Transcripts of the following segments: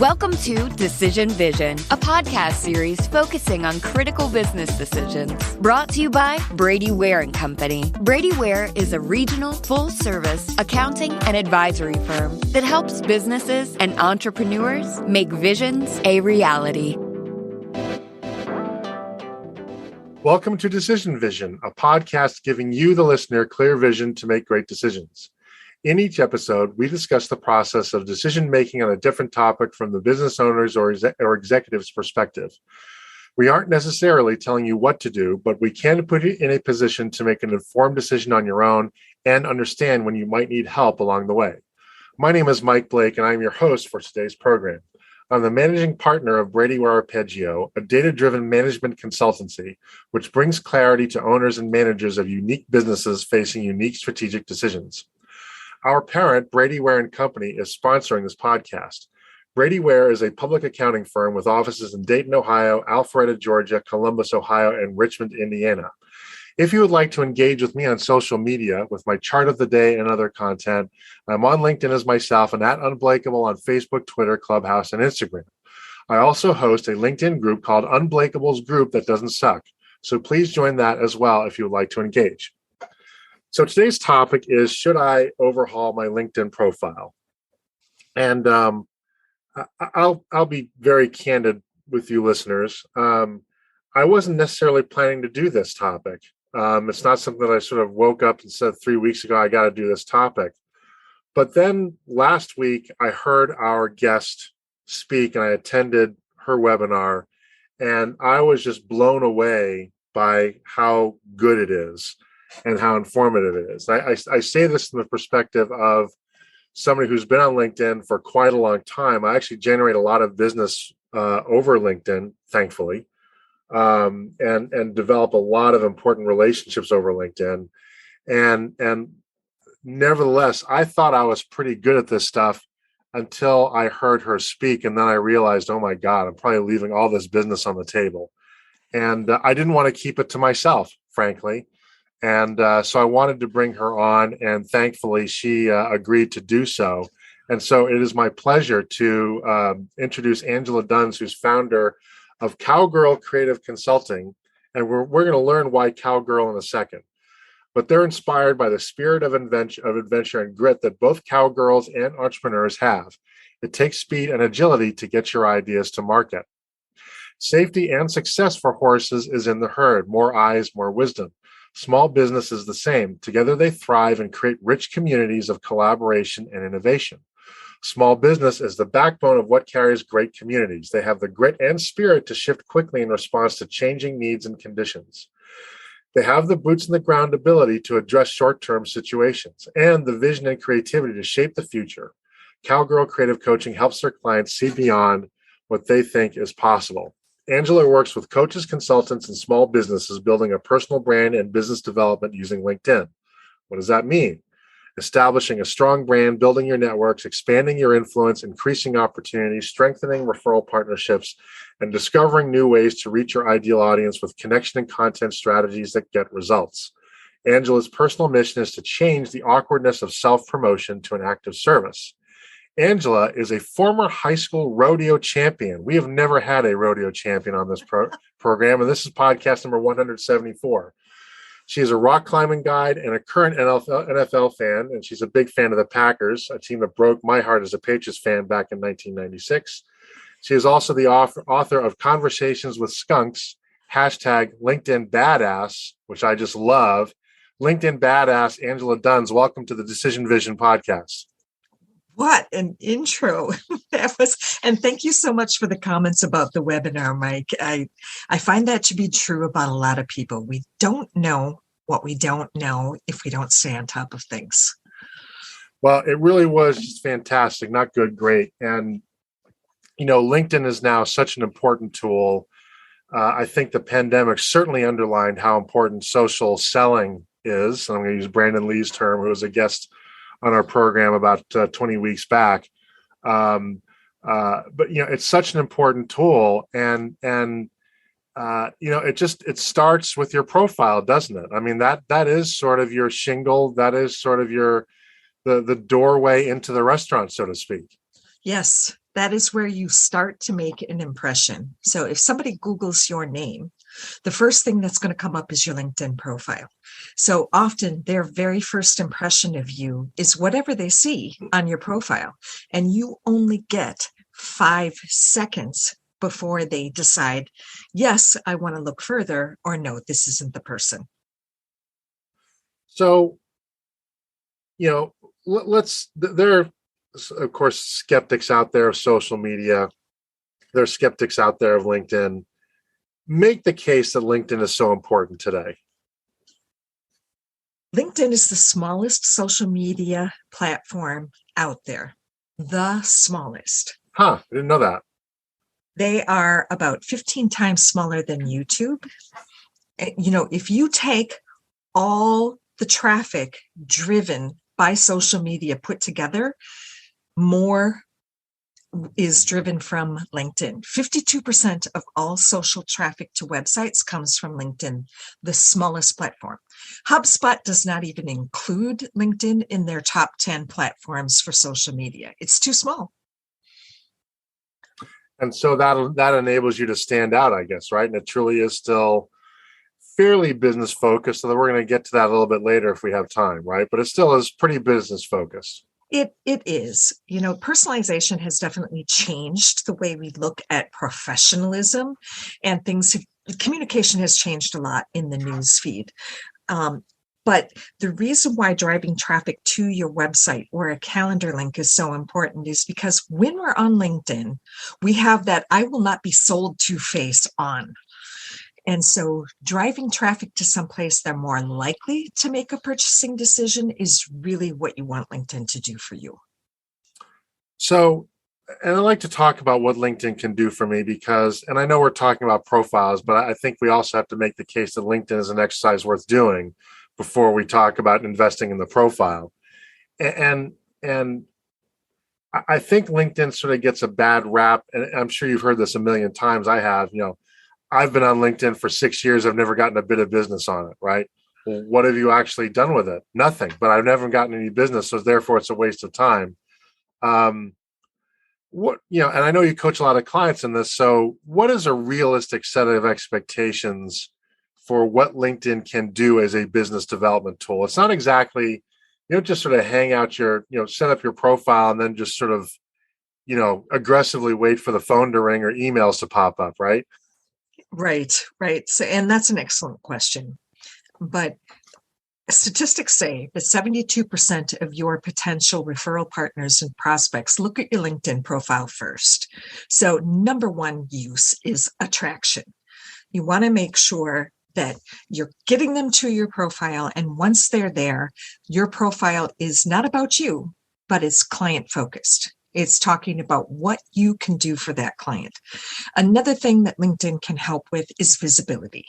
Welcome to Decision Vision, a podcast series focusing on critical business decisions. Brought to you by Brady Ware & Company. Brady Ware is a regional, full-service accounting and advisory firm that helps businesses and entrepreneurs make visions a reality. Welcome to Decision Vision, a podcast giving you, the listener, clear vision to make great decisions. In each episode, we discuss the process of decision-making on a different topic from the business owner's or executive's perspective. We aren't necessarily telling you what to do, but we can put you in a position to make an informed decision on your own and understand when you might need help along the way. My name is Mike Blake, and I'm your host for today's program. I'm the managing partner of Brady Ware Arpeggio, a data-driven management consultancy, which brings clarity to owners and managers of unique businesses facing unique strategic decisions. Our parent, Brady Ware & Company, is sponsoring this podcast. Brady Ware is a public accounting firm with offices in Dayton, Ohio, Alpharetta, Georgia, Columbus, Ohio, and Richmond, Indiana. If you would like to engage with me on social media with my chart of the day and other content, I'm on LinkedIn as myself and at Unblakeable on Facebook, Twitter, Clubhouse, and Instagram. I also host a LinkedIn group called Unblakeable's Group That Doesn't Suck. So please join that as well if you would like to engage. So today's topic is, should I overhaul my LinkedIn profile? And I'll be very candid with you listeners. I wasn't necessarily planning to do this topic. It's not something that I sort of woke up and said 3 weeks ago, I got to do this topic. But then last week, I heard our guest speak and I attended her webinar, and I was just blown away by how good it is and how informative it is. I say this from the perspective of somebody who's been on LinkedIn for quite a long time. I actually generate a lot of business over LinkedIn, thankfully, and develop a lot of important relationships over LinkedIn. And nevertheless, I thought I was pretty good at this stuff until I heard her speak. And then I realized, oh my God, I'm probably leaving all this business on the table. And I didn't want to keep it to myself, frankly. And so I wanted to bring her on, and thankfully she agreed to do so. And so it is my pleasure to introduce Angela Dunz, who's founder of Cowgirl Creative Consulting. And we're going to learn why Cowgirl in a second. But they're inspired by the spirit of adventure and grit that both cowgirls and entrepreneurs have. It takes speed and agility to get your ideas to market. Safety and success for horses is in the herd. More eyes, more wisdom. Small business is the same. Together they thrive and create rich communities of collaboration and innovation. Small business is the backbone of what carries great communities. They have the grit and spirit to shift quickly in response to changing needs and conditions. They have the boots on the ground ability to address short-term situations and the vision and creativity to shape the future. Cowgirl Creative Coaching helps their clients see beyond what they think is possible. Angela works with coaches, consultants, and small businesses building a personal brand and business development using LinkedIn. What does that mean? Establishing a strong brand, building your networks, expanding your influence, increasing opportunities, strengthening referral partnerships, and discovering new ways to reach your ideal audience with connection and content strategies that get results. Angela's personal mission is to change the awkwardness of self-promotion to an act of service. Angela is a former high school rodeo champion. We have never had a rodeo champion on this program, and this is podcast number 174. She is a rock climbing guide and a current NFL fan, and she's a big fan of the Packers, a team that broke my heart as a Patriots fan back in 1996. She is also the author of Conversations with Skunks, hashtag LinkedIn Badass, which I just love. LinkedIn Badass, Angela Dunz. Welcome to the Decision Vision podcast. What an intro that was. And thank you so much for the comments about the webinar, Mike. I find that to be true about a lot of people. We don't know what we don't know if we don't stay on top of things. Well, it really was just fantastic, not good, great. And, you know, LinkedIn is now such an important tool. I think the pandemic certainly underlined how important social selling is. I'm going to use Brandon Lee's term, who was a guest on our program about 20 weeks back. But, you know, it's such an important tool. And you know, it starts with your profile, doesn't it? I mean, that is sort of your shingle. That is sort of the doorway into the restaurant, so to speak. Yes. That is where you start to make an impression. So if somebody Googles your name, the first thing that's going to come up is your LinkedIn profile. So often their very first impression of you is whatever they see on your profile. And you only get 5 seconds before they decide, yes, I want to look further, or no, this isn't the person. So, there are, of course, skeptics out there of social media. There are skeptics out there of LinkedIn. Make the case that LinkedIn is so important today. LinkedIn is the smallest social media platform out there. The smallest. I didn't know that. They are about 15 times smaller than YouTube. If you take all the traffic driven by social media put together, more is driven from LinkedIn. 52% of all social traffic to websites comes from LinkedIn, the smallest platform. HubSpot does not even include LinkedIn in their top 10 platforms for social media. It's too small. And so that enables you to stand out, I guess, right? And it truly is still fairly business focused. So we're going to get to that a little bit later if we have time, right? But it still is pretty business focused. It is. Personalization has definitely changed the way we look at professionalism, and communication has changed a lot in the news feed. But the reason why driving traffic to your website or a calendar link is so important is because when we're on LinkedIn, we have that I will not be sold to face on. And so driving traffic to someplace they're more likely to make a purchasing decision is really what you want LinkedIn to do for you. So, and I'd like to talk about what LinkedIn can do for me and I know we're talking about profiles, but I think we also have to make the case that LinkedIn is an exercise worth doing before we talk about investing in the profile. And I think LinkedIn sort of gets a bad rap, and I'm sure you've heard this a million times. I have, I've been on LinkedIn for 6 years. I've never gotten a bit of business on it, right? Well, what have you actually done with it? Nothing, but I've never gotten any business. So therefore it's a waste of time. And I know you coach a lot of clients in this. So what is a realistic set of expectations for what LinkedIn can do as a business development tool? It's not exactly, just sort of hang out set up your profile and then just sort of, aggressively wait for the phone to ring or emails to pop up, right? Right. So, and that's an excellent question. But statistics say that 72% of your potential referral partners and prospects look at your LinkedIn profile first. So number one use is attraction. You want to make sure that you're getting them to your profile. And once they're there, your profile is not about you, but it's client focused. It's talking about what you can do for that client. Another thing that LinkedIn can help with is visibility.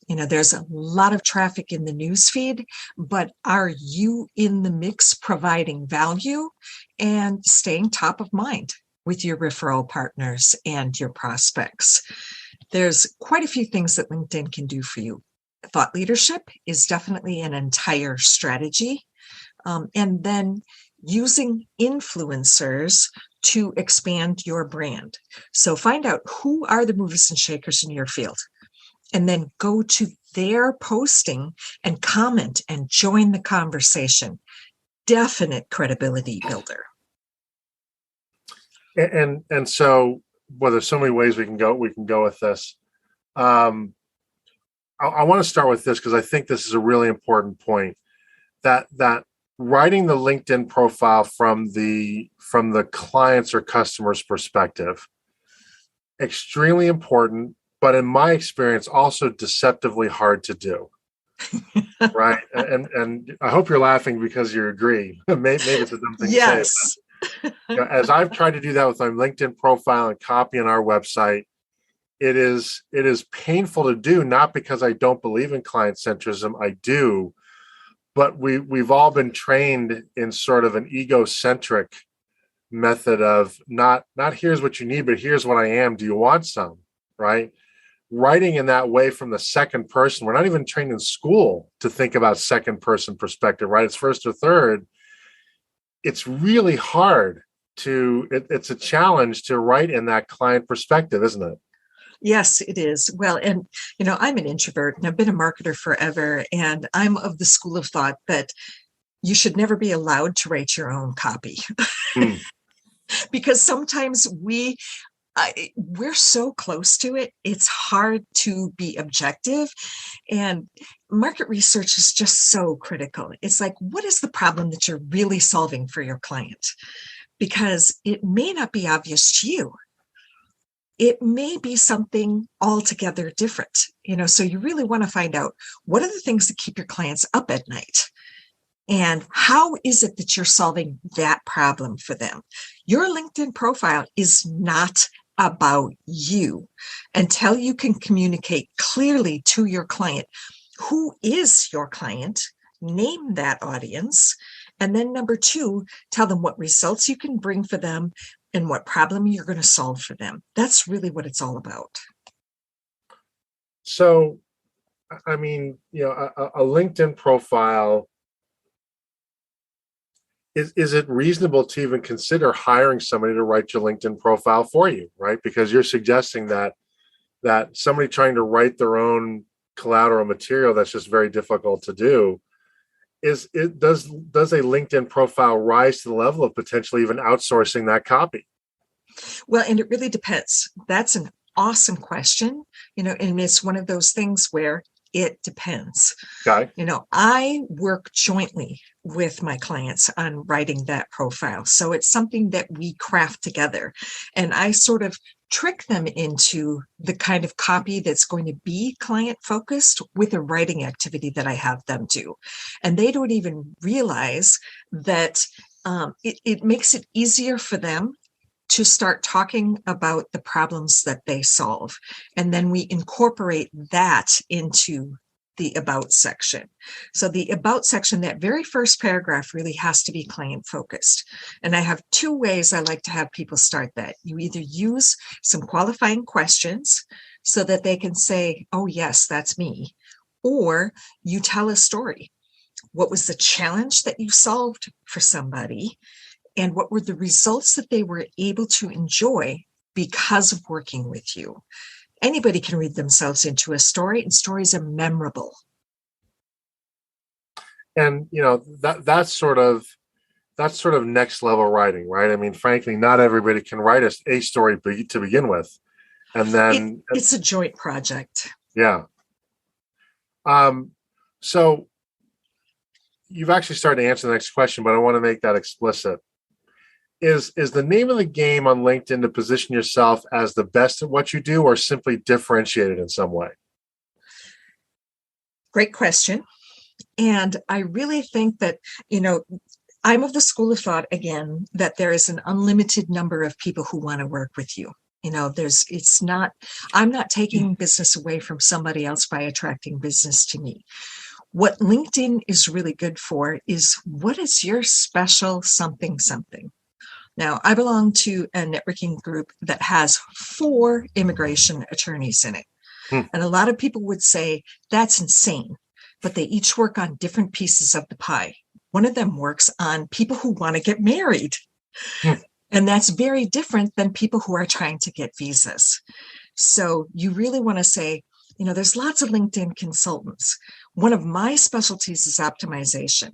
There's a lot of traffic in the newsfeed, but are you in the mix providing value and staying top of mind with your referral partners and your prospects? There's quite a few things that LinkedIn can do for you. Thought leadership is definitely an entire strategy. And then using influencers to expand your brand. So find out who are the movers and shakers in your field, and then go to their posting and comment and join the conversation. Definite credibility builder. And so, well, there's so many ways we can go with this. I want to start with this because I think this is a really important point, that writing the LinkedIn profile from the client's or customer's perspective, extremely important, but in my experience, also deceptively hard to do. Right. And I hope you're laughing because you agree. Maybe it's a dumb thing yes. to say. As I've tried to do that with my LinkedIn profile and copy on our website, it is painful to do, not because I don't believe in client centrism. I do. But we've all been trained in sort of an egocentric method of not here's what you need, but here's what I am. Do you want some? Right? Writing in that way from the second person. We're not even trained in school to think about second person perspective, right? It's first or third. It's really hard it's a challenge to write in that client perspective, isn't it? Yes, it is. Well, and I'm an introvert and I've been a marketer forever, and I'm of the school of thought that you should never be allowed to write your own copy. Hmm. Because sometimes we're so close to it, it's hard to be objective. And market research is just so critical. It's like, what is the problem that you're really solving for your client? Because it may not be obvious to you. It may be something altogether different. So you really want to find out, what are the things that keep your clients up at night? And how is it that you're solving that problem for them? Your LinkedIn profile is not about you until you can communicate clearly to your client who is your client, name that audience, and then number 2, tell them what results you can bring for them and what problem you're going to solve for them. That's really what it's all about. So, I mean, a LinkedIn profile, is it reasonable to even consider hiring somebody to write your LinkedIn profile for you, right? Because you're suggesting that somebody trying to write their own collateral material, that's just very difficult to do. Does a LinkedIn profile rise to the level of potentially even outsourcing that copy? Well, and it really depends. That's an awesome question, and it's one of those things where it depends. Okay. I work jointly with my clients on writing that profile. So it's something that we craft together. And I sort of trick them into the kind of copy that's going to be client focused with a writing activity that I have them do. And they don't even realize that it makes it easier for them to start talking about the problems that they solve. And then we incorporate that into the about section. So the about section, that very first paragraph really has to be client focused. And I have 2 ways I like to have people start that. You either use some qualifying questions so that they can say, oh yes, that's me. Or you tell a story. What was the challenge that you solved for somebody? And what were the results that they were able to enjoy because of working with you? Anybody can read themselves into a story, and stories are memorable. And that's sort of next level writing, right? I mean, frankly, not everybody can write a story to begin with, and then it's a joint project. Yeah. So you've actually started to answer the next question, but I want to make that explicit. Is the name of the game on LinkedIn to position yourself as the best at what you do, or simply differentiated in some way? Great question. And I really think that, I'm of the school of thought, again, that there is an unlimited number of people who want to work with you. I'm not taking business away from somebody else by attracting business to me. What LinkedIn is really good for is, what is your special something? Now, I belong to a networking group that has 4 immigration attorneys in it. And a lot of people would say that's insane, but they each work on different pieces of the pie. One of them works on people who want to get married. And that's very different than people who are trying to get visas. So you really want to say, there's lots of LinkedIn consultants. One of my specialties is optimization.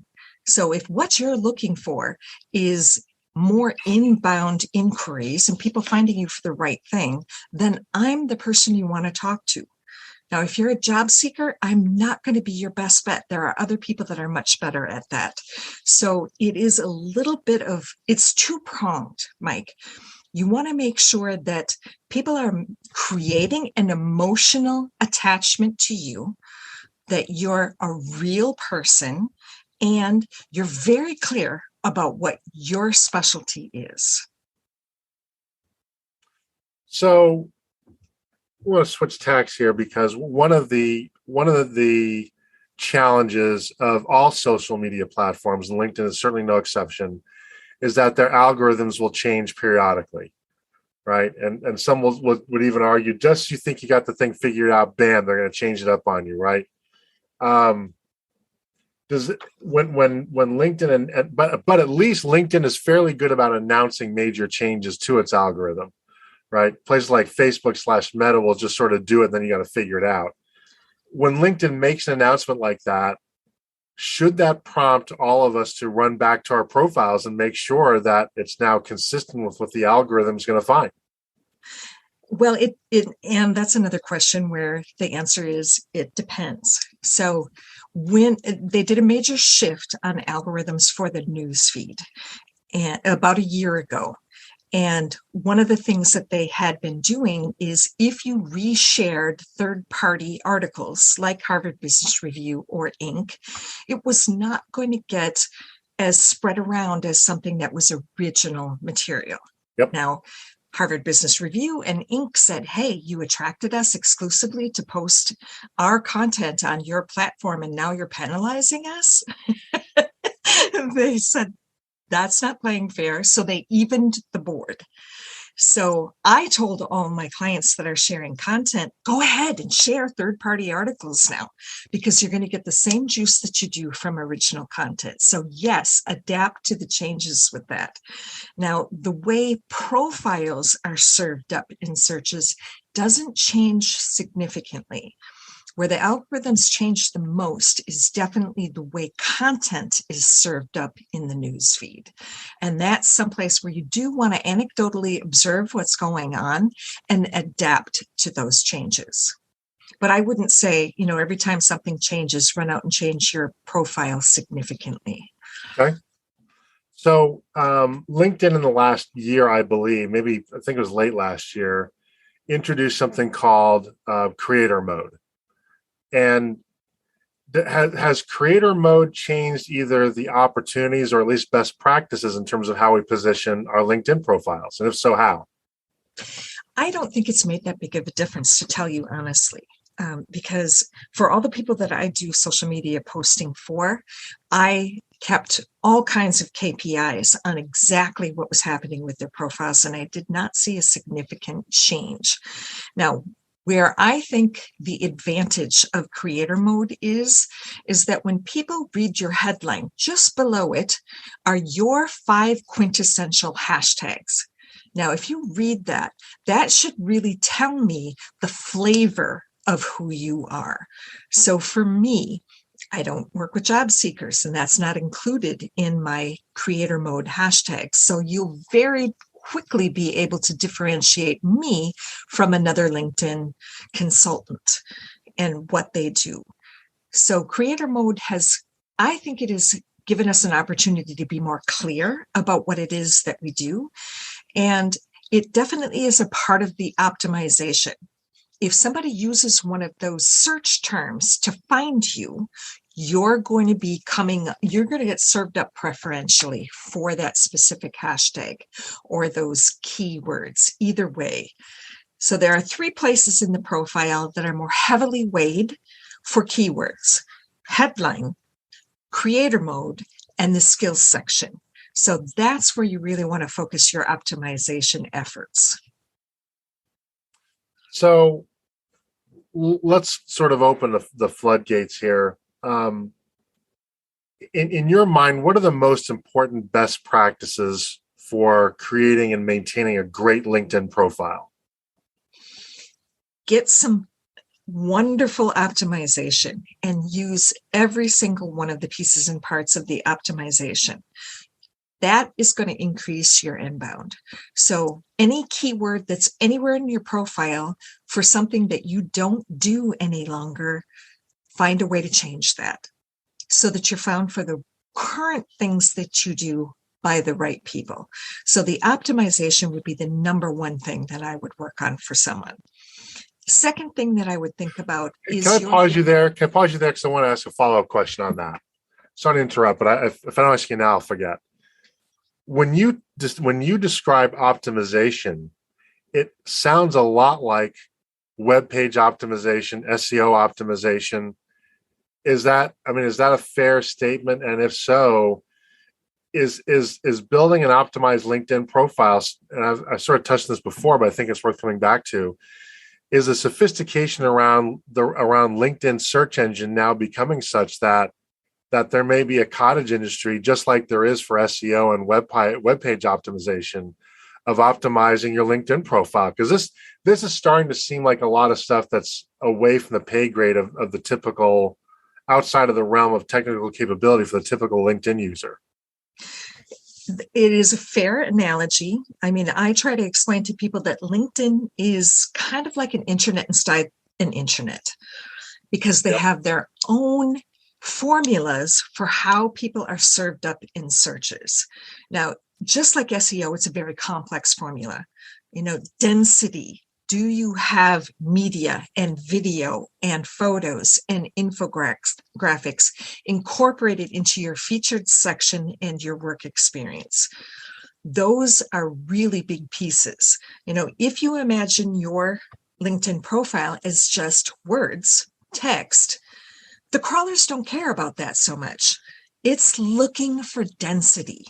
So if what you're looking for is more inbound inquiries and people finding you for the right thing, then I'm the person you want to talk to. Now, if you're a job seeker, I'm not going to be your best bet. There are other people that are much better at that. So it is a little bit of, it's 2-pronged, Mike. You want to make sure that people are creating an emotional attachment to you, that you're a real person, and you're very clear about what your specialty is. So we're going to switch tacks here, because one of the challenges of all social media platforms, and LinkedIn is certainly no exception, is that their algorithms will change periodically, right? And some would even argue, just you think you got the thing figured out, bam, they're going to change it up on you, right? when LinkedIn but at least LinkedIn is fairly good about announcing major changes to its algorithm, right? Places like Facebook/Meta will just sort of do it, then you got to figure it out. When LinkedIn makes an announcement like that, should that prompt all of us to run back to our profiles and make sure that it's now consistent with what the algorithm is going to find? Well, and that's another question where the answer is it depends. So when they did a major shift on algorithms for the news feed and about a year ago, and one of the things that they had been doing is if you reshared third-party articles like Harvard Business Review or Inc., it was not going to get as spread around as something that was original material. Yep. Now, Harvard Business Review and Inc. said, hey, you attracted us exclusively to post our content on your platform, and now you're penalizing us? They said, that's not playing fair. So they evened the board. So I told all my clients that are sharing content, go ahead and share third-party articles now, because you're going to get the same juice that you do from original content. So yes, adapt to the changes with that. Now, the way profiles are served up in searches doesn't change significantly. Where the algorithms change the most is definitely the way content is served up in the news feed. And that's someplace where you do want to anecdotally observe what's going on and adapt to those changes. But I wouldn't say, every time something changes, run out and change your profile significantly. Okay. So LinkedIn in the last year, I believe, I think it was late last year, introduced something called creator mode. And has creator mode changed either the opportunities or at least best practices in terms of how we position our LinkedIn profiles? And if so, how? I don't think it's made that big of a difference, to tell you honestly, because for all the people that I do social media posting for, I kept all kinds of KPIs on exactly what was happening with their profiles, and I did not see a significant change. Now, where I think the advantage of creator mode is that when people read your headline, just below it are your 5 quintessential hashtags. Now, if you read that, that should really tell me the flavor of who you are. So for me, I don't work with job seekers, and that's not included in my creator mode hashtags. So you'll very quickly be able to differentiate me from another LinkedIn consultant and what they do. So creator mode I think it has given us an opportunity to be more clear about what it is that we do. And it definitely is a part of the optimization. If somebody uses one of those search terms to find you, you're going to get served up preferentially for that specific hashtag or those keywords, either way. So there are 3 places in the profile that are more heavily weighed for keywords: headline, creator mode, and the skills section. So that's where you really want to focus your optimization efforts. So let's sort of open the floodgates here. In your mind, what are the most important best practices for creating and maintaining a great LinkedIn profile? Get some wonderful optimization and use every single one of the pieces and parts of the optimization. That is going to increase your inbound. So any keyword that's anywhere in your profile for something that you don't do any longer, find a way to change that so that you're found for the current things that you do by the right people. So the optimization would be the number one thing that I would work on for someone. Second thing that I would think about is... Can I pause you there? Because I want to ask a follow-up question on that. Sorry to interrupt, but if I don't ask you now, I'll forget. When you describe optimization, it sounds a lot like web page optimization, SEO optimization. Is that a fair statement? And if so, is building an optimized LinkedIn profile, and I've sort of touched on this before, but I think it's worth coming back to, is the sophistication around LinkedIn search engine now becoming such that that there may be a cottage industry, just like there is for SEO and web page optimization, of optimizing your LinkedIn profile. Because this is starting to seem like a lot of stuff that's away from the pay grade of the typical, outside of the realm of technical capability for the typical LinkedIn user. It is a fair analogy. I mean, I try to explain to people that LinkedIn is kind of like an internet inside an internet, because they have their own formulas for how people are served up in searches. Now, just like SEO, it's a very complex formula. Density. Do you have media and video and photos and infographics incorporated into your featured section and your work experience? Those are really big pieces. If you imagine your LinkedIn profile as just words, text, the crawlers don't care about that so much. It's looking for density.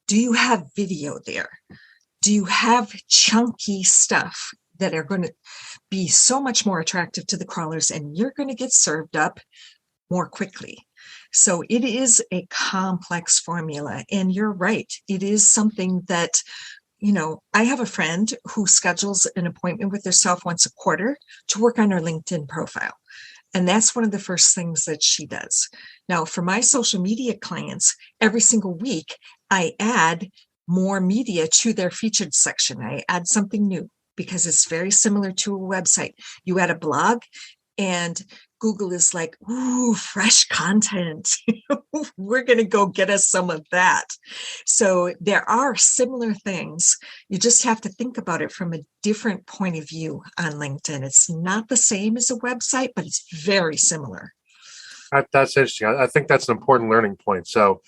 Do you have video there? Do you have chunky stuff that are going to be so much more attractive to the crawlers, and you're going to get served up more quickly? So it is a complex formula. And you're right. It is something that, I have a friend who schedules an appointment with herself once a quarter to work on her LinkedIn profile. And that's one of the first things that she does. Now, for my social media clients, every single week, I add more media to their featured section. I add something new because it's very similar to a website. You add a blog and Google is like, ooh, fresh content. We're going to go get us some of that. So there are similar things. You just have to think about it from a different point of view on LinkedIn. It's not the same as a website, but it's very similar. That's interesting. I think that's an important learning point. So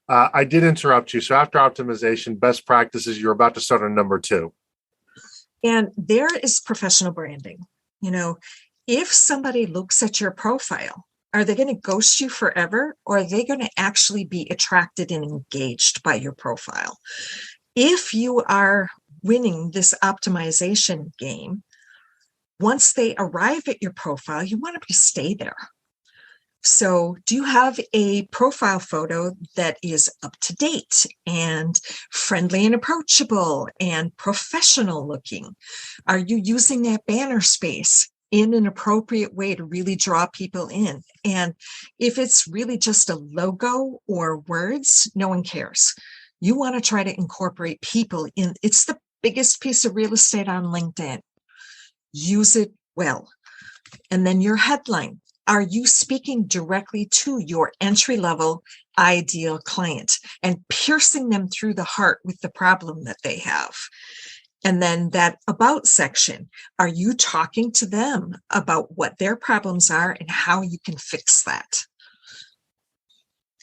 I did interrupt you. So after optimization, best practices, you're about to start on number 2. And there is professional branding. If somebody looks at your profile, are they going to ghost you forever, or are they going to actually be attracted and engaged by your profile? If you are winning this optimization game, once they arrive at your profile, you want to stay there. So do you have a profile photo that is up to date and friendly and approachable and professional looking? Are you using that banner space in an appropriate way to really draw people in? And if it's really just a logo or words, no one cares. You want to try to incorporate people in. It's the biggest piece of real estate on LinkedIn. Use it well. And then your headline. Are you speaking directly to your entry-level ideal client and piercing them through the heart with the problem that they have? And then that about section, are you talking to them about what their problems are and how you can fix that?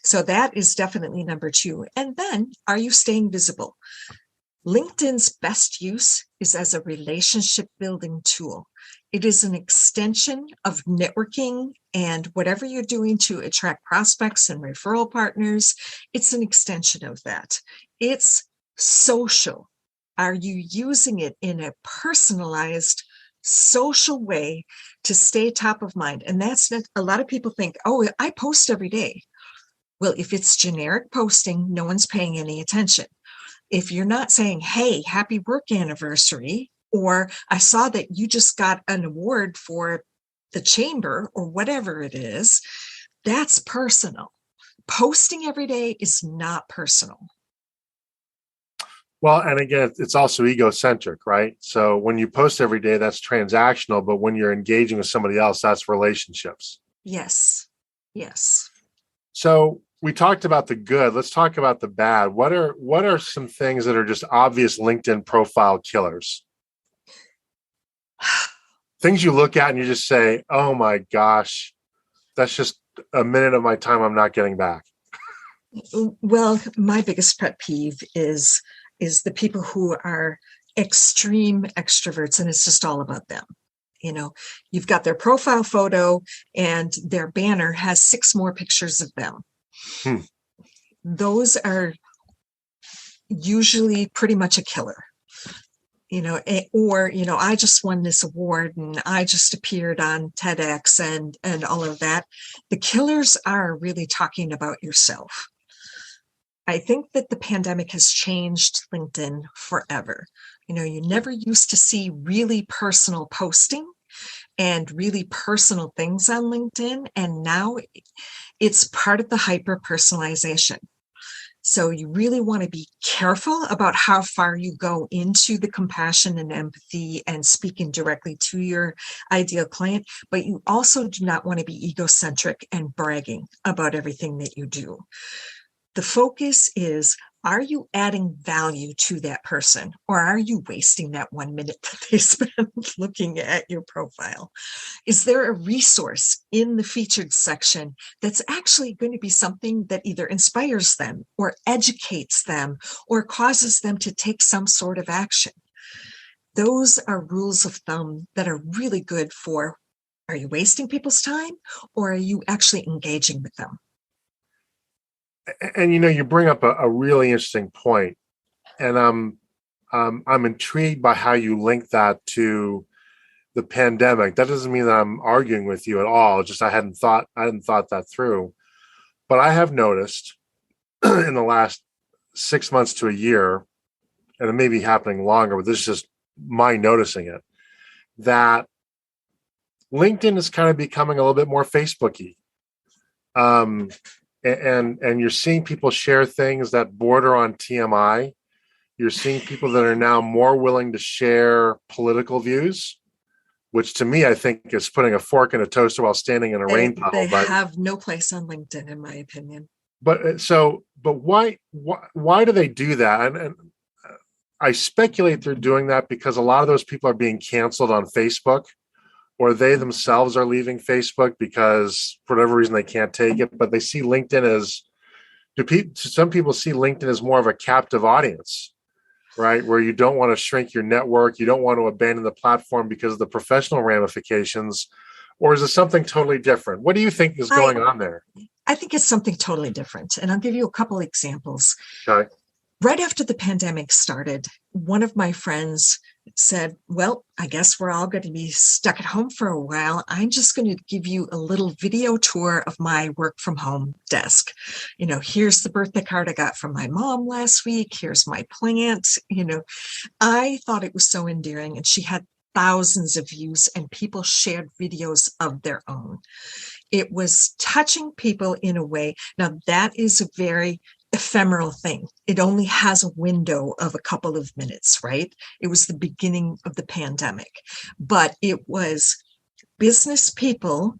So that is definitely number 2. And then, are you staying visible? LinkedIn's best use is as a relationship building tool. It is an extension of networking and whatever you're doing to attract prospects and referral partners. It's an extension of that. It's social. Are you using it in a personalized, social way to stay top of mind? And that's not, a lot of people think, oh, I post every day. Well, if it's generic posting, no one's paying any attention. If you're not saying, hey, happy work anniversary, or I saw that you just got an award for the chamber, or whatever it is, that's personal. Posting every day is not personal. Well, and again, it's also egocentric, right? So when you post every day, that's transactional, but when you're engaging with somebody else, that's relationships. Yes. Yes. So we talked about the good. Let's talk about the bad. What are some things that are just obvious LinkedIn profile killers? Things you look at and you just say, oh my gosh, that's just a minute of my time I'm not getting back. Well, my biggest pet peeve is the people who are extreme extroverts, and it's just all about them. You've got their profile photo and their banner has 6 more pictures of them. Those are usually pretty much a killer. I just won this award and I just appeared on TEDx and all of that. The killers are really talking about yourself. I think that the pandemic has changed LinkedIn forever. You never used to see really personal posting and really personal things on LinkedIn. And now it's part of the hyper personalization. So you really want to be careful about how far you go into the compassion and empathy and speaking directly to your ideal client, but you also do not want to be egocentric and bragging about everything that you do. The focus is, are you adding value to that person, or are you wasting that 1 minute that they spend looking at your profile? Is there a resource in the featured section that's actually going to be something that either inspires them or educates them or causes them to take some sort of action? Those are rules of thumb that are really good for, are you wasting people's time, or are you actually engaging with them? And you bring up a really interesting point, and I'm intrigued by how you link that to the pandemic. That doesn't mean that I'm arguing with you at all. Just I hadn't thought that through. But I have noticed in the last 6 months to a year, and it may be happening longer, but this is just my noticing it, that LinkedIn is kind of becoming a little bit more Facebooky. And you're seeing people share things that border on TMI. You're seeing people that are now more willing to share political views, which to me, I think is putting a fork in a toaster while standing in a rain puddle. They have no place on LinkedIn, in my opinion. But why do they do that? And I speculate they're doing that because a lot of those people are being canceled on Facebook, or they themselves are leaving Facebook because for whatever reason they can't take it, but they see LinkedIn as, some people see LinkedIn as more of a captive audience, right? Where you don't want to shrink your network, you don't want to abandon the platform because of the professional ramifications, or is it something totally different? What do you think is going on there? I think it's something totally different, and I'll give you a couple examples. Okay. Right after the pandemic started, one of my friends said, well, I guess we're all going to be stuck at home for a while. I'm just going to give you a little video tour of my work from home desk. Here's the birthday card I got from my mom last week. Here's my plant. I thought it was so endearing, and she had thousands of views, and people shared videos of their own. It was touching people in a way. Now, that is a very ephemeral thing. It only has a window of a couple of minutes, right? It was the beginning of the pandemic, but it was business people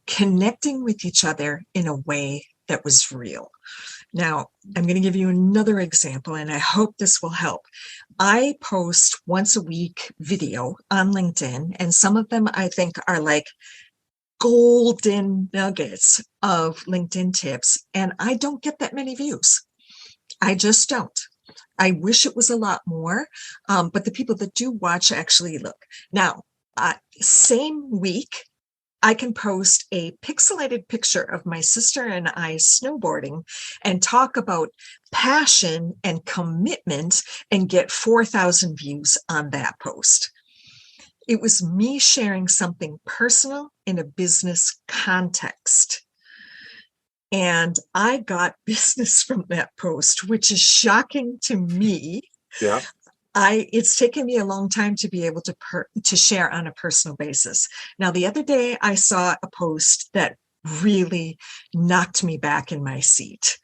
connecting with each other in a way that was real. Now, I'm going to give you another example, and I hope this will help. I post once a week video on LinkedIn, and some of them I think are like golden nuggets of LinkedIn tips, and I don't get that many views. I just don't. I wish it was a lot more, but the people that do watch actually look. Now, same week, I can post a pixelated picture of my sister and I snowboarding and talk about passion and commitment and get 4,000 views on that post. It was me sharing something personal in a business context. And I got business from that post, which is shocking to me. Yeah. It's taken me a long time to be able to share on a personal basis. Now, the other day I saw a post that really knocked me back in my seat.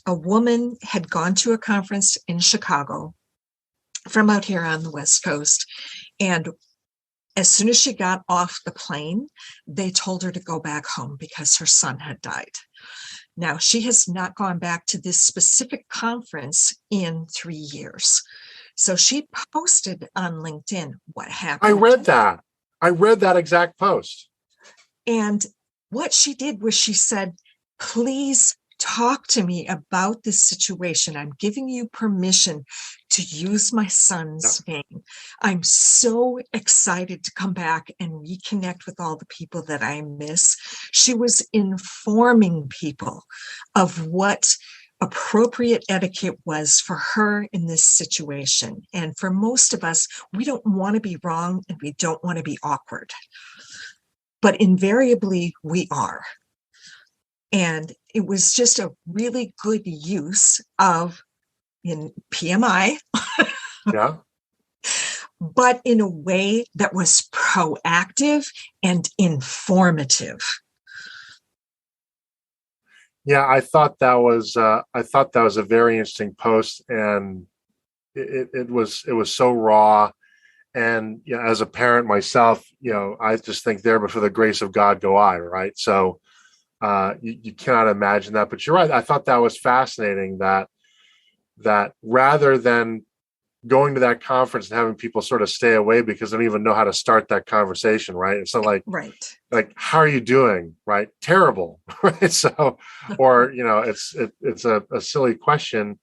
A woman had gone to a conference in Chicago from out here on the West Coast, and as soon as she got off the plane, they told her to go back home because her son had died. Now, she has not gone back to this specific conference in 3 years. So she posted on LinkedIn what happened. I read that. I read that exact post. And what she did was she said, please talk to me about this situation. I'm giving you permission to use my son's name. I'm so excited to come back and reconnect with all the people that I miss. She was informing people of what appropriate etiquette was for her in this situation. And for most of us, we don't want to be wrong and we don't want to be awkward. But invariably, we are. And it was just a really good use of in PMI, Yeah. but in a way that was proactive and informative. Yeah, I thought that was a very interesting post, and it was so raw. And as a parent myself, I just think there, but for the grace of God go I, right? So you cannot imagine that. But you're right. I thought that was fascinating that rather than going to that conference and having people sort of stay away because they don't even know how to start that conversation, right? It's not like, right. Like, how are you doing? Right? Terrible. Right? So, or, it's a silly question.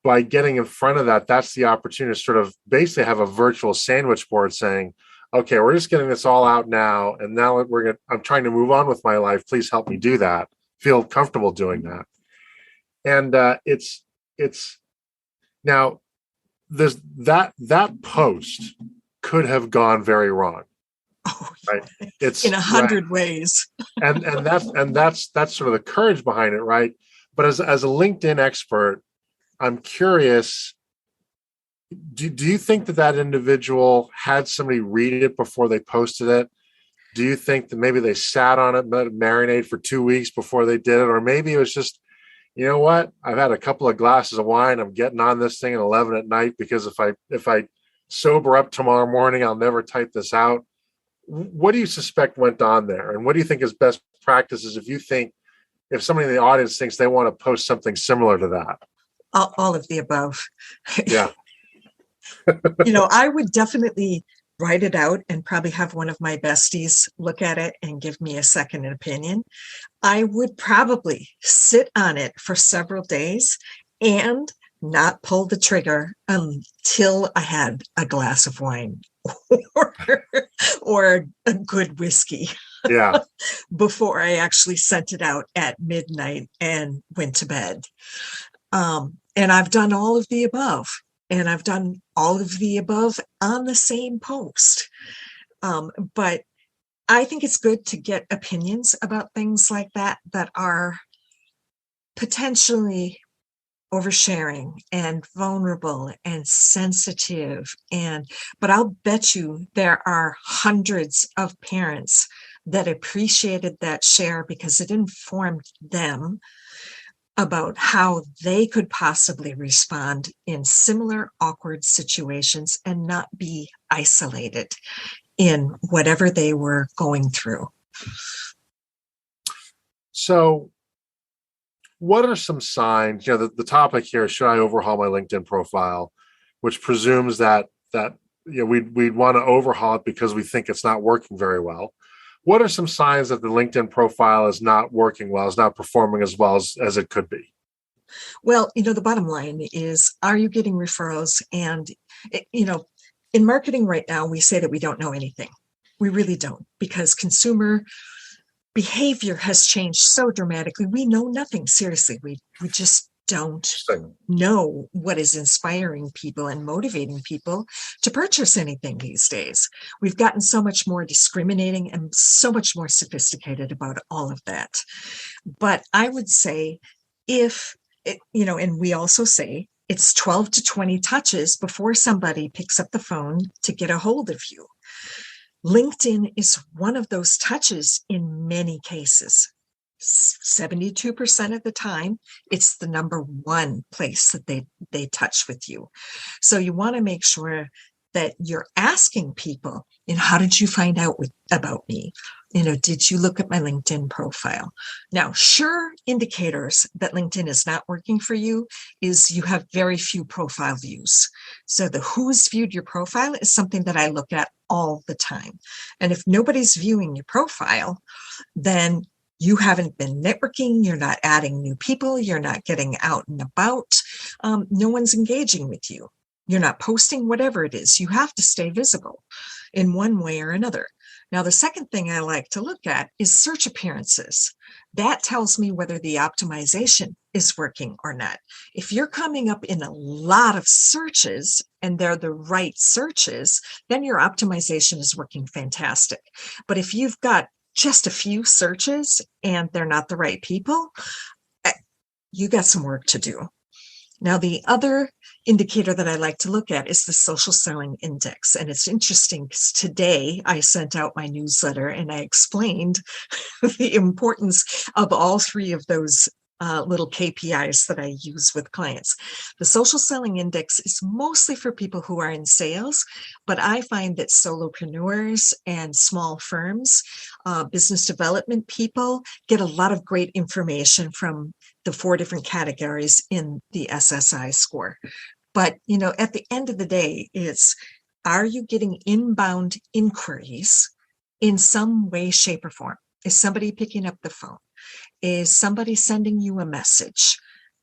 By getting in front of that, that's the opportunity to sort of basically have a virtual sandwich board saying, okay, we're just getting this all out now. And now I'm trying to move on with my life. Please help me do that. Feel comfortable doing that. And it's now there's that post could have gone very wrong. Oh, right. It's in 100 ways. and that's sort of the courage behind it, right? But as a LinkedIn expert, I'm curious, do you think that individual had somebody read it before they posted it? Do you think that maybe they sat on it, let it marinate for 2 weeks before they did it? Or maybe it was just, you know what? I've had a couple of glasses of wine. I'm getting on this thing at 11 at night because if I sober up tomorrow morning, I'll never type this out. What do you suspect went on there? And what do you think is best practices if somebody in the audience thinks they want to post something similar to that? All of the above. Yeah. I would definitely write it out and probably have one of my besties look at it and give me a second opinion. I would probably sit on it for several days and not pull the trigger until I had a glass of wine or a good whiskey. Yeah. Before I actually sent it out at midnight and went to bed. And I've done all of the above. And I've done all of the above on the same post. But I think it's good to get opinions about things like that are potentially oversharing and vulnerable and sensitive. But I'll bet you there are hundreds of parents that appreciated that share because it informed them about how they could possibly respond in similar awkward situations and not be isolated in whatever they were going through. So what are some signs? The topic here is, should I overhaul my LinkedIn profile, which presumes that we'd want to overhaul it because we think it's not working very well. What are some signs that the LinkedIn profile is not working well, is not performing as well as it could be? Well, the bottom line is, are you getting referrals? And, in marketing right now, we say that we don't know anything. We really don't, because consumer behavior has changed so dramatically. We know nothing. Seriously, we just don't know what is inspiring people and motivating people to purchase anything these days. We've gotten so much more discriminating and so much more sophisticated about all of that. But I would say and we also say it's 12 to 20 touches before somebody picks up the phone to get a hold of you. LinkedIn is one of those touches in many cases. 72% of the time, it's the number one place that they touch with you. So you want to make sure that you're asking people, how did you find out about me? Did you look at my LinkedIn profile? Now, sure indicators that LinkedIn is not working for you is you have very few profile views. So the who's viewed your profile is something that I look at all the time. And if nobody's viewing your profile, then you haven't been networking, you're not adding new people, you're not getting out and about, no one's engaging with you. You're not posting, whatever it is. You have to stay visible in one way or another. Now, the second thing I like to look at is search appearances. That tells me whether the optimization is working or not. If you're coming up in a lot of searches and they're the right searches, then your optimization is working fantastic. But if you've got just a few searches and they're not the right people, you got some work to do. Now, the other indicator that I like to look at is the social selling index. And it's interesting because today I sent out my newsletter and I explained the importance of all three of those little KPIs that I use with clients. The social selling index is mostly for people who are in sales, but I find that solopreneurs and small firms, business development people get a lot of great information from the 4 different categories in the SSI score. But, at the end of the day, are you getting inbound inquiries in some way, shape, or form? Is somebody picking up the phone? Is somebody sending you a message?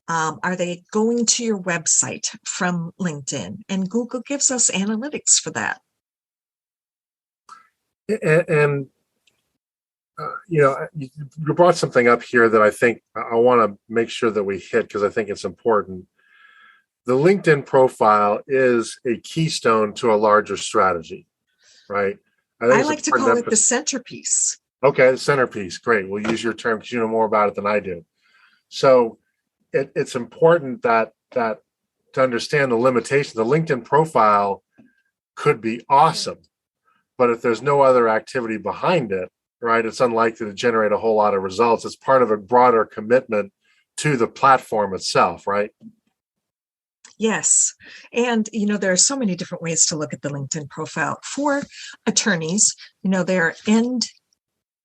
Are they going to your website from LinkedIn? And Google gives us analytics for that. And you brought something up here that I think I want to make sure that we hit because I think it's important. The LinkedIn profile is a keystone to a larger strategy, right? I like to call it the centerpiece. Okay, the centerpiece. Great. We'll use your term because you know more about it than I do. So it's important that to understand the limitation. The LinkedIn profile could be awesome, but if there's no other activity behind it, right, it's unlikely to generate a whole lot of results. It's part of a broader commitment to the platform itself, right? Yes. And, there are so many different ways to look at the LinkedIn profile. For attorneys, their end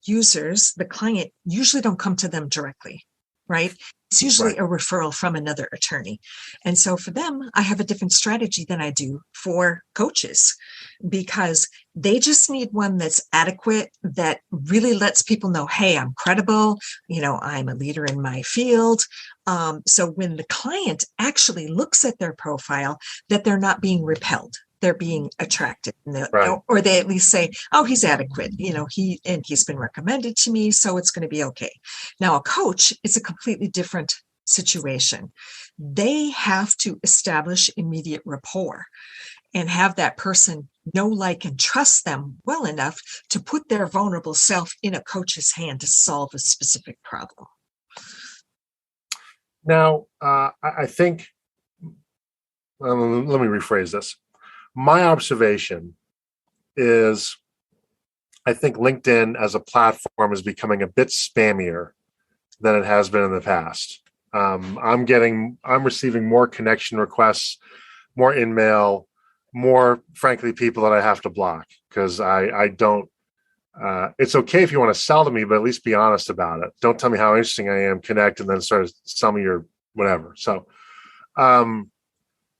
users, the client, usually don't come to them directly, right? It's usually a referral from another attorney. And so for them, I have a different strategy than I do for coaches because they just need one that's adequate, that really lets people know, hey, I'm credible, I'm a leader in my field. So when the client actually looks at their profile, that they're not being repelled. They're being attracted, or they at least say, oh, he's adequate. He's been recommended to me, so it's going to be okay. Now, a coach is a completely different situation. They have to establish immediate rapport and have that person know, like, and trust them well enough to put their vulnerable self in a coach's hand to solve a specific problem. Now, I think, let me rephrase this. My observation is I think LinkedIn as a platform is becoming a bit spammier than it has been in the past. I'm receiving more connection requests, more in-mail, more, frankly, people that I have to block because I don't, it's okay if you want to sell to me, but at least be honest about it. Don't tell me how interesting I am, connect, and then start to sell me your whatever. So,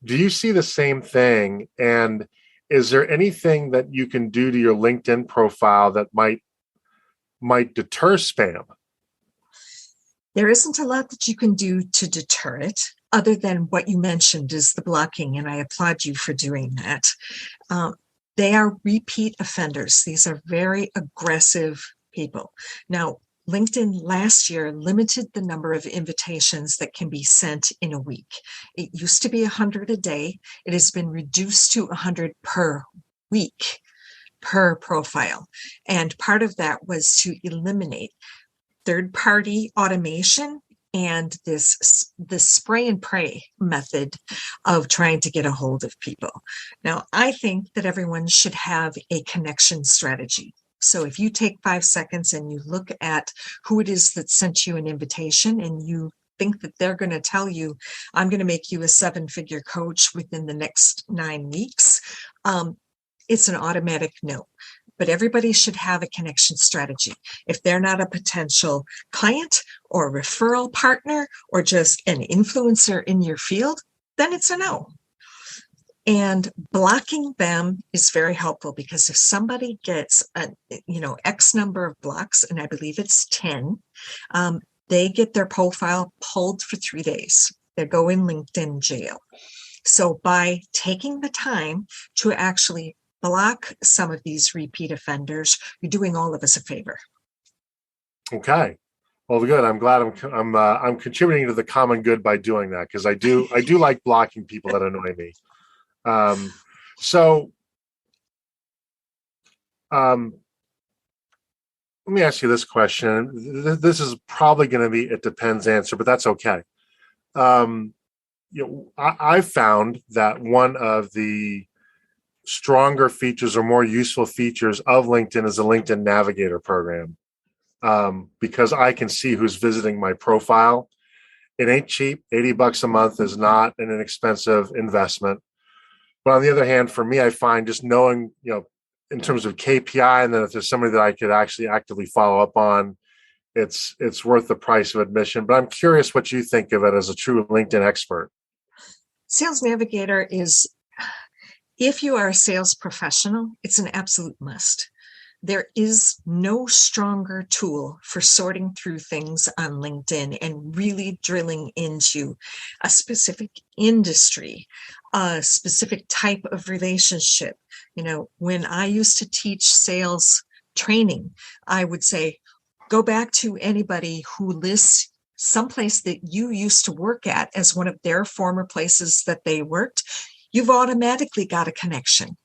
do you see the same thing? And is there anything that you can do to your LinkedIn profile that might deter spam? There isn't a lot that you can do to deter it, other than what you mentioned is the blocking, and I applaud you for doing that. They are repeat offenders. These are very aggressive people. Now, LinkedIn last year limited the number of invitations that can be sent in a week. It used to be 100 a day. It has been reduced to 100 per week, per profile. And part of that was to eliminate third-party automation and the spray and pray method of trying to get a hold of people. Now, I think that everyone should have a connection strategy. So if you take 5 seconds and you look at who it is that sent you an invitation and you think that they're going to tell you, I'm going to make you a 7-figure coach within the next 9 weeks, it's an automatic no. But everybody should have a connection strategy. If they're not a potential client or referral partner or just an influencer in your field, then it's a no. And blocking them is very helpful because if somebody gets X number of blocks, and I believe it's 10, they get their profile pulled for 3 days. They go in LinkedIn jail. So by taking the time to actually block some of these repeat offenders, you're doing all of us a favor. Okay. Well, good. I'm glad I'm contributing to the common good by doing that, because I do like blocking people that annoy me. So let me ask you this question. This is probably going to be it depends answer, but that's okay. I've found that one of the stronger features or more useful features of LinkedIn is the LinkedIn Navigator program, because I can see who's visiting my profile. It ain't cheap. $80 a month is not an inexpensive investment. But on the other hand, for me, I find just knowing, in terms of KPI, and then if there's somebody that I could actually actively follow up on, it's worth the price of admission. But I'm curious what you think of it as a true LinkedIn expert. Sales Navigator is, if you are a sales professional, it's an absolute must. There is no stronger tool for sorting through things on LinkedIn and really drilling into a specific industry, a specific type of relationship. When I used to teach sales training, I would say, go back to anybody who lists someplace that you used to work at as one of their former places that they worked. You've automatically got a connection.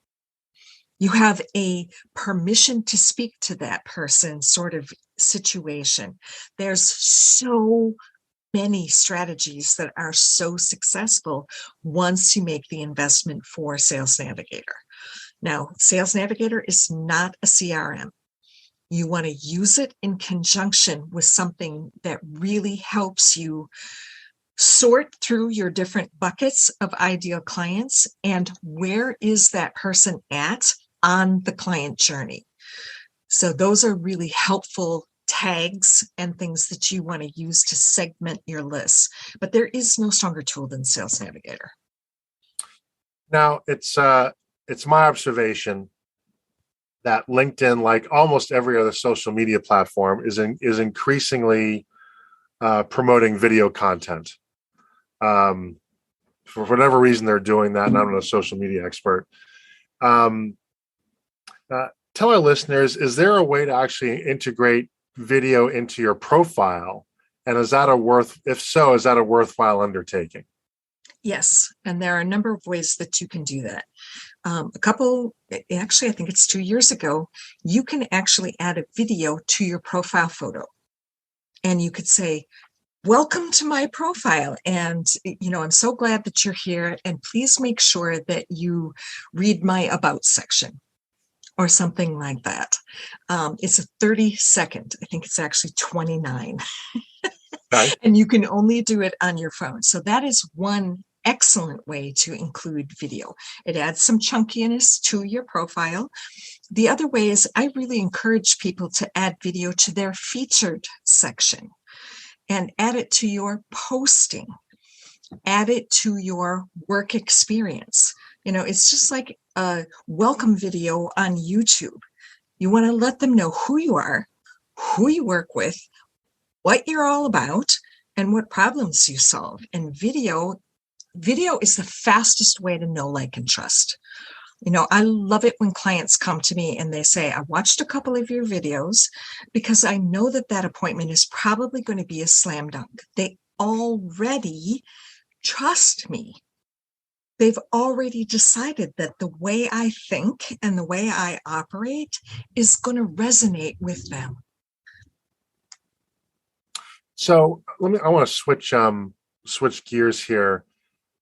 You have a permission to speak to that person sort of situation. There's so many strategies that are so successful once you make the investment for Sales Navigator. Now, Sales Navigator is not a CRM. You want to use it in conjunction with something that really helps you sort through your different buckets of ideal clients and where is that person at on the client journey. So those are really helpful tags and things that you want to use to segment your lists. But there is no stronger tool than Sales Navigator. Now, it's my observation that LinkedIn, like almost every other social media platform, is increasingly promoting video content. For whatever reason, they're doing that, and I'm not a social media expert. Tell our listeners, is there a way to actually integrate video into your profile? And is that if so, is that a worthwhile undertaking? Yes. And there are a number of ways that you can do that. Actually, I think it's 2 years ago, you can actually add a video to your profile photo. And you could say, welcome to my profile. And, I'm so glad that you're here. And please make sure that you read my about section or something like that. It's a 30-second. I think it's actually 29. Okay. And you can only do it on your phone. So that is one excellent way to include video. It adds some chunkiness to your profile. The other way is I really encourage people to add video to their featured section and add it to your posting, add it to your work experience. It's just like a welcome video on YouTube. You want to let them know who you are, who you work with, what you're all about, and what problems you solve. And video is the fastest way to know, like, and trust. I love it when clients come to me and they say, I watched a couple of your videos because I know that appointment is probably going to be a slam dunk. They already trust me. They've already decided that the way I think and the way I operate is going to resonate with them. So I want to switch gears here.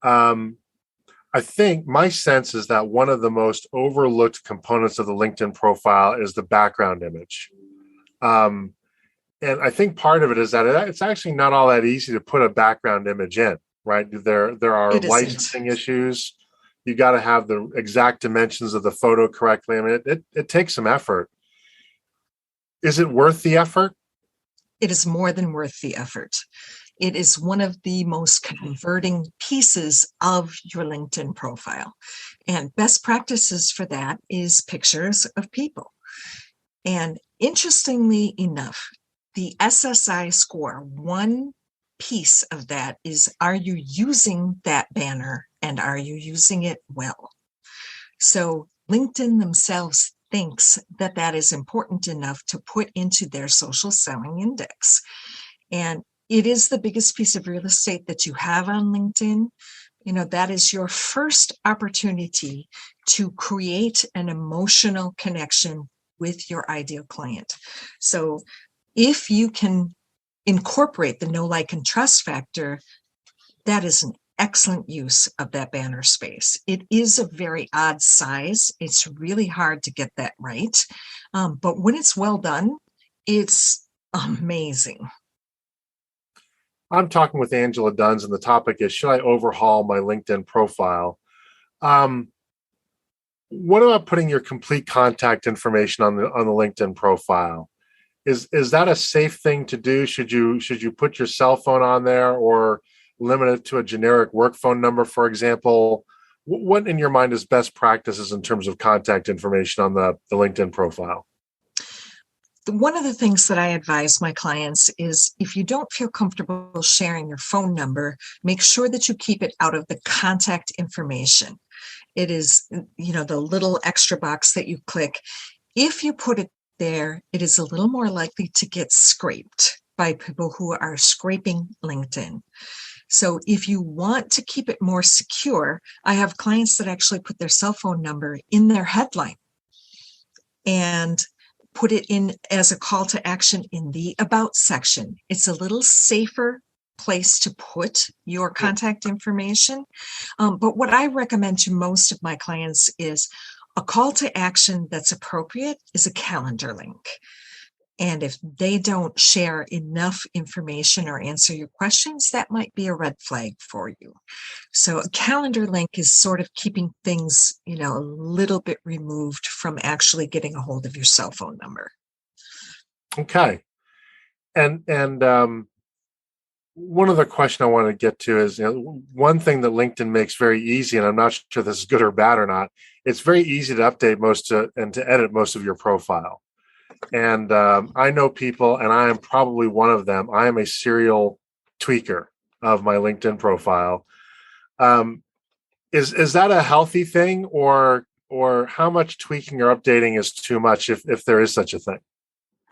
I think my sense is that one of the most overlooked components of the LinkedIn profile is the background image. And I think part of it is that it's actually not all that easy to put a background image in, right? There are licensing issues. You got to have the exact dimensions of the photo correctly. I mean, it takes some effort. Is it worth the effort? It is more than worth the effort. It is one of the most converting pieces of your LinkedIn profile. And best practices for that is pictures of people. And interestingly enough, the SSI score, one piece of that is, are you using that banner and are you using it well? So LinkedIn themselves thinks that is important enough to put into their social selling index. And it is the biggest piece of real estate that you have on LinkedIn. That is your first opportunity to create an emotional connection with your ideal client. So if you can incorporate the know, like, and trust factor, that is an excellent use of that banner space. It is a very odd size. It's really hard to get that right. But when it's well done, it's amazing. I'm talking with Angela Dunz, and the topic is, should I overhaul my LinkedIn profile? What about putting your complete contact information on the LinkedIn profile? Is that a safe thing to do? Should you put your cell phone on there, or limit it to a generic work phone number, for example? What in your mind is best practices in terms of contact information on the LinkedIn profile? One of the things that I advise my clients is, if you don't feel comfortable sharing your phone number, make sure that you keep it out of the contact information. It is, the little extra box that you click. If you put it there, it is a little more likely to get scraped by people who are scraping LinkedIn. So if you want to keep it more secure, I have clients that actually put their cell phone number in their headline and put it in as a call to action in the About section. It's a little safer place to put your contact information. But what I recommend to most of my clients is a call to action that's appropriate is a calendar link. And if they don't share enough information or answer your questions, that might be a red flag for you. So a calendar link is sort of keeping things, a little bit removed from actually getting a hold of your cell phone number. Okay. And one other question I want to get to is, one thing that LinkedIn makes very easy, and I'm not sure this is good or bad or not, it's very easy to update and to edit most of your profile. And I know people, and I am probably one of them. I am a serial tweaker of my LinkedIn profile. Is that a healthy thing, or how much tweaking or updating is too much, if there is such a thing?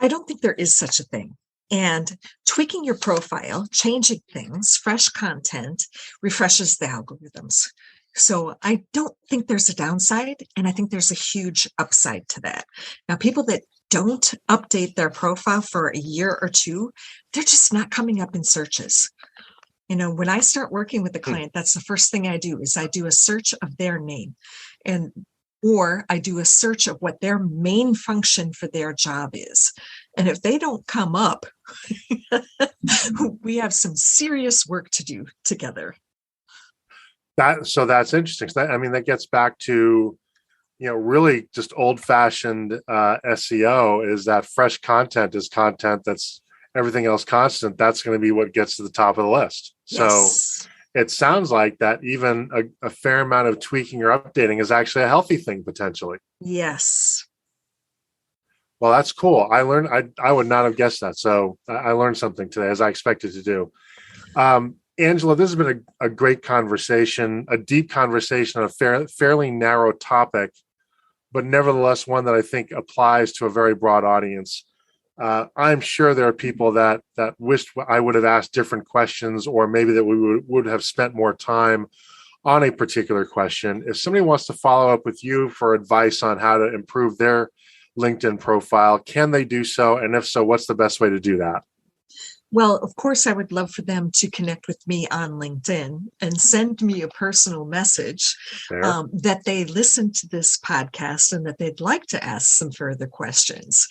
I don't think there is such a thing. And tweaking your profile, changing things, fresh content, refreshes the algorithms. So I don't think there's a downside, and I think there's a huge upside to that. Now, people that don't update their profile for a year or two, they're just not coming up in searches. When I start working with a client, that's the first thing I do, is I do a search of their name, or I do a search of what their main function for their job is. And if they don't come up, we have some serious work to do together. So that's interesting. That gets back to, really just old-fashioned SEO, is that fresh content is content that's everything else constant. That's going to be what gets to the top of the list. Yes. So it sounds like that even a fair amount of tweaking or updating is actually a healthy thing, potentially. Yes. Well, that's cool. I would not have guessed that. So I learned something today, as I expected to do. Angela, this has been a great conversation, a deep conversation on a fairly narrow topic, but nevertheless one that I think applies to a very broad audience. I'm sure there are people that wished I would have asked different questions, or maybe that we would have spent more time on a particular question. If somebody wants to follow up with you for advice on how to improve their LinkedIn profile, can they do so? And if so, what's the best way to do that? Well, of course, I would love for them to connect with me on LinkedIn and send me a personal message that they listen to this podcast and that they'd like to ask some further questions.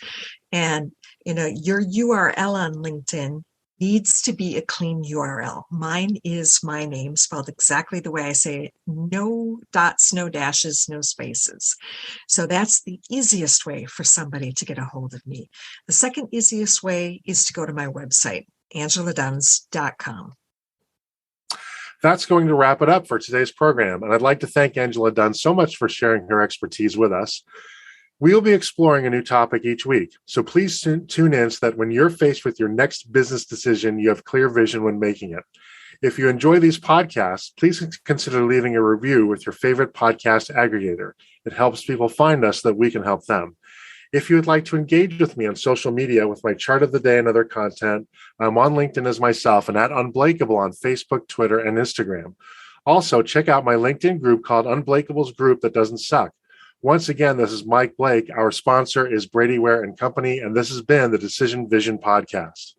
And, your URL on LinkedIn needs to be a clean URL. Mine is my name spelled exactly the way I say it. No dots, no dashes, no spaces. So that's the easiest way for somebody to get a hold of me. The second easiest way is to go to my website, angeladunz.com. That's going to wrap it up for today's program. And I'd like to thank Angela Dunz so much for sharing her expertise with us. We'll be exploring a new topic each week, so please tune in so that when you're faced with your next business decision, you have clear vision when making it. If you enjoy these podcasts, please consider leaving a review with your favorite podcast aggregator. It helps people find us so that we can help them. If you would like to engage with me on social media with my chart of the day and other content, I'm on LinkedIn as myself and at Unblakeable on Facebook, Twitter, and Instagram. Also, check out my LinkedIn group called Unblakeable's Group That Doesn't Suck. Once again, this is Mike Blake. Our sponsor is Brady Ware and Company, and this has been the Decision Vision Podcast.